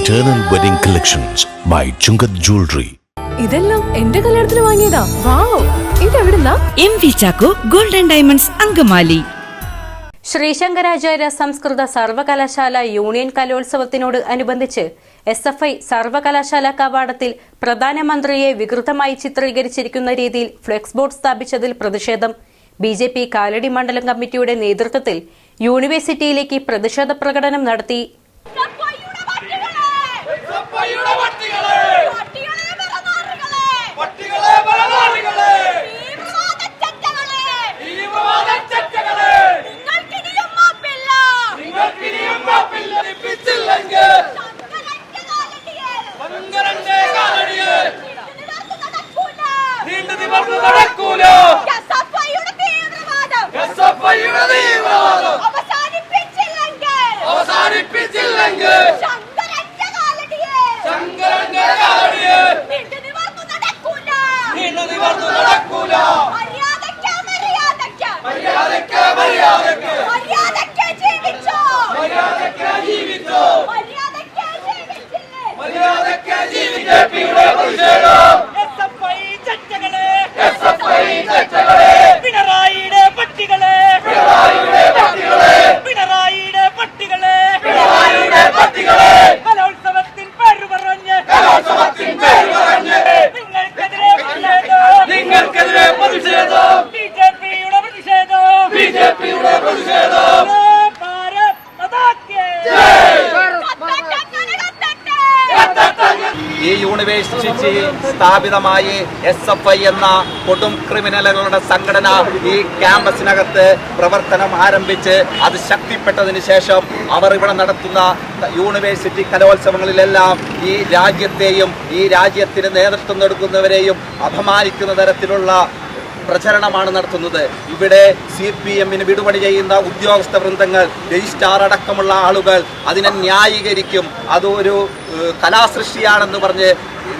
Eternal Wedding Collections by Chungat Jewelry. ഇതെല്ലാം എന്റെ കല്യാണത്തിന് വാങ്ങിയതാ. വാവ്, ഇതെവിടുന്നാ? MV Chacko Gold and Diamonds Angamaly. Sree Sankaracharya സംസ്കൃത സർവകലാശാല യൂണിയൻ കലോത്സവത്തിനോട് അനുബന്ധിച്ച് SFI സർവകലാശാല കവാടത്തിൽ പ്രധാനമന്ത്രിയെ വികൃതമായി ചിത്രീകരിച്ചിരിക്കുന്ന രീതിയിൽ ഫ്ലെക്സ് ബോർഡ് സ്ഥാപിച്ചതിൽ പ്രതിഷേധം. BJP കാലടി മണ്ഡലം കമ്മിറ്റിയുടെ നേതൃത്വത്തിൽ യൂണിവേഴ്സിറ്റിയിലേക്ക് പ്രതിഷേധ പ്രകടനം നടത്തി. ഈ യൂണിവേഴ്സിറ്റി സ്ഥാപിതമായി SFI എന്ന കൊടും ക്രിമിനലുകളുടെ സംഘടന ഈ ക്യാമ്പസിനകത്ത് പ്രവർത്തനം ആരംഭിച്ച് അത് ശക്തിപ്പെട്ടതിന് ശേഷം അവർ ഇവിടെ നടത്തുന്ന യൂണിവേഴ്സിറ്റി കലോത്സവങ്ങളിലെല്ലാം ഈ രാജ്യത്തെയും ഈ രാജ്യത്തിന് നേതൃത്വം നൽകുന്നവരെയും അപമാനിക്കുന്ന തരത്തിലുള്ള പ്രചരണമാണ് നടത്തുന്നത്. ഇവിടെ CPMന് വിടുപണി ചെയ്യുന്ന ഉദ്യോഗസ്ഥ വൃന്ദങ്ങൾ, രജിസ്ട്രാർ അടക്കമുള്ള ആളുകൾ അതിനെ ന്യായീകരിക്കും. അതൊരു കലാസൃഷ്ടിയാണെന്ന് പറഞ്ഞ്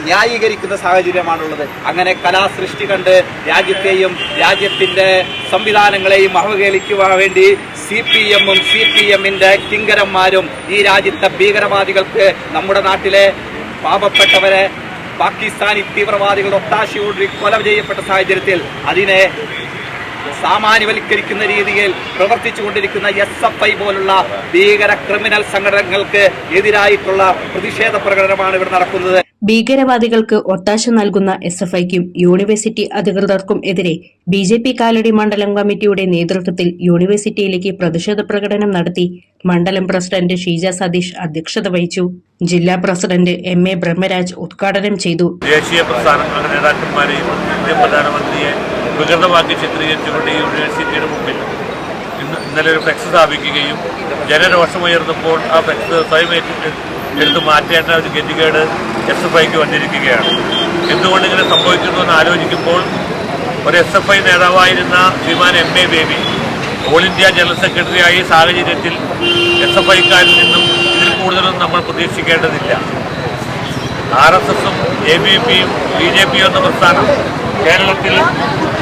ന്യായീകരിക്കുന്ന സാഹചര്യമാണുള്ളത്. അങ്ങനെ കലാസൃഷ്ടി കണ്ട് രാജ്യത്തെയും രാജ്യത്തിൻ്റെ സംവിധാനങ്ങളെയും അവഹേളിക്കുവാൻ വേണ്ടി CPMും CPMന്റെ കിങ്കരന്മാരും ഈ രാജ്യത്തെ ഭീകരവാദികൾക്ക് നമ്മുടെ നാട്ടിലെ പാവപ്പെട്ടവരെ പാകിസ്ഥാനി തീവ്രവാദികളുടെ ഒത്താശയോടുകൂടി കൊല ചെയ്യപ്പെട്ട സാഹചര്യത്തിൽ അതിനെ സാമാന്യവൽക്കരിക്കുന്ന രീതിയിൽ പ്രവർത്തിച്ചുകൊണ്ടിരിക്കുന്ന SFI പോലുള്ള ഭീകര ക്രിമിനൽ സംഘടനകൾക്ക് എതിരായിട്ടുള്ള പ്രതിഷേധ പ്രകടനമാണ് ഇവിടെ നടക്കുന്നത്. ഭീകരവാദികൾക്ക് ഒത്താശ നൽകുന്ന SFIക്കും യൂണിവേഴ്സിറ്റി അധികൃതർക്കും എതിരെ BJP കാലടി മണ്ഡലം കമ്മിറ്റിയുടെ നേതൃത്വത്തിൽ യൂണിവേഴ്സിറ്റിയിലേക്ക് പ്രതിഷേധ പ്രകടനം നടത്തി. മണ്ഡലം പ്രസിഡന്റ് ഷീജ സതീഷ് അധ്യക്ഷത വഹിച്ചു. ജില്ലാ പ്രസിഡന്റ് MA ബ്രഹ്മരാജ് ഉദ്ഘാടനം ചെയ്തു. ദേശീയ പ്രസ്ഥാനങ്ങളുടെ നേതാക്കന്മാരെയും ഇന്ത്യൻ പ്രധാനമന്ത്രിയെ വികൃതമാക്കി ചിത്രീകരിച്ചുകൊണ്ട് ഈ യൂണിവേഴ്സിറ്റിയുടെ മുമ്പിൽ ഇന്നലെ ഒരു ഫ്ലെക്സ് സ്ഥാപിക്കുകയും ജനരോഷമുയർന്നപ്പോൾ ആ ഫ്ലെക്സ് സ്വയം എടുത്ത് മാറ്റേണ്ട ഒരു ഗതികേട് SFIക്ക് വന്നിരിക്കുകയാണ്. എന്തുകൊണ്ട് ഇങ്ങനെ സംഭവിക്കുന്നു എന്ന് ആലോചിക്കുമ്പോൾ ഒരു SFI നേതാവായിരുന്ന Shriman MA Baby all India general സെക്രട്ടറിയായ ഈ സാഹചര്യത്തിൽ SFIക്കാരിൽ നിന്നും ഇതിൽ കൂടുതലൊന്നും നമ്മൾ പ്രതീക്ഷിക്കേണ്ടതില്ല. RSSും ABPയും BJPയും എന്ന പ്രസ്ഥാനം കേരളത്തിൽ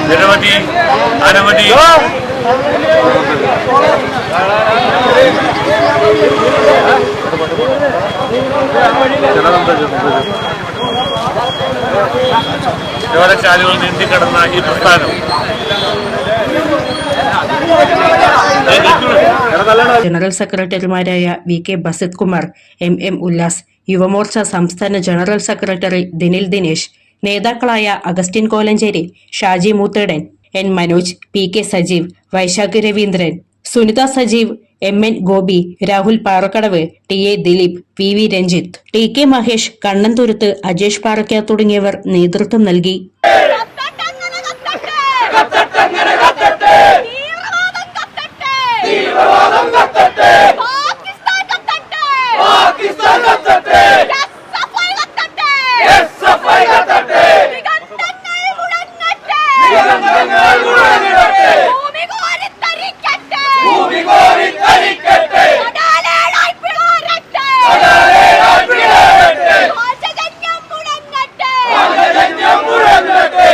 നിരവധി അനവധി ജോലശാലകൾ നീന്തിക്കടന്ന ഈ പ്രസ്ഥാനം ജനറൽ സെക്രട്ടറിമാരായ VK ബസിത് കുമാർ, MM ഉല്ലാസ്, യുവമോർച്ച സംസ്ഥാന ജനറൽ സെക്രട്ടറി ദിനിൽ ദിനേശ്, നേതാക്കളായ Augustine Kolancherry, Shaji Moothedan, N Manoj, PK Sajeev, Vaishakh Raveendran, Sunitha Sajeev, MN Gopi, Rahul Parakkadavu, TA Dileep, PV Ranjith, TK Mahesh, Kannanthuruthu, Ajesh Parakka തുടങ്ങിയവർ നേതൃത്വം നൽകി. മുഴങ്ങട്ടെ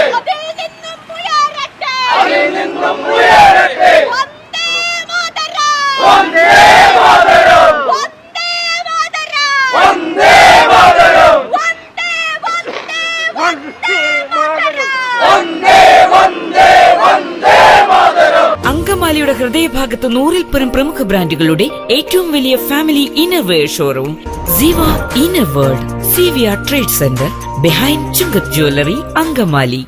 അങ്കമാലിയുടെ ഹൃദയഭാഗത്ത് 100-ൽ പ്രമുഖ ബ്രാൻഡുകളുടെ ഏറ്റവും വലിയ family innerwear showroom Siva inner world, CVR trade centre, behind Chungath jewellery, Angamaly.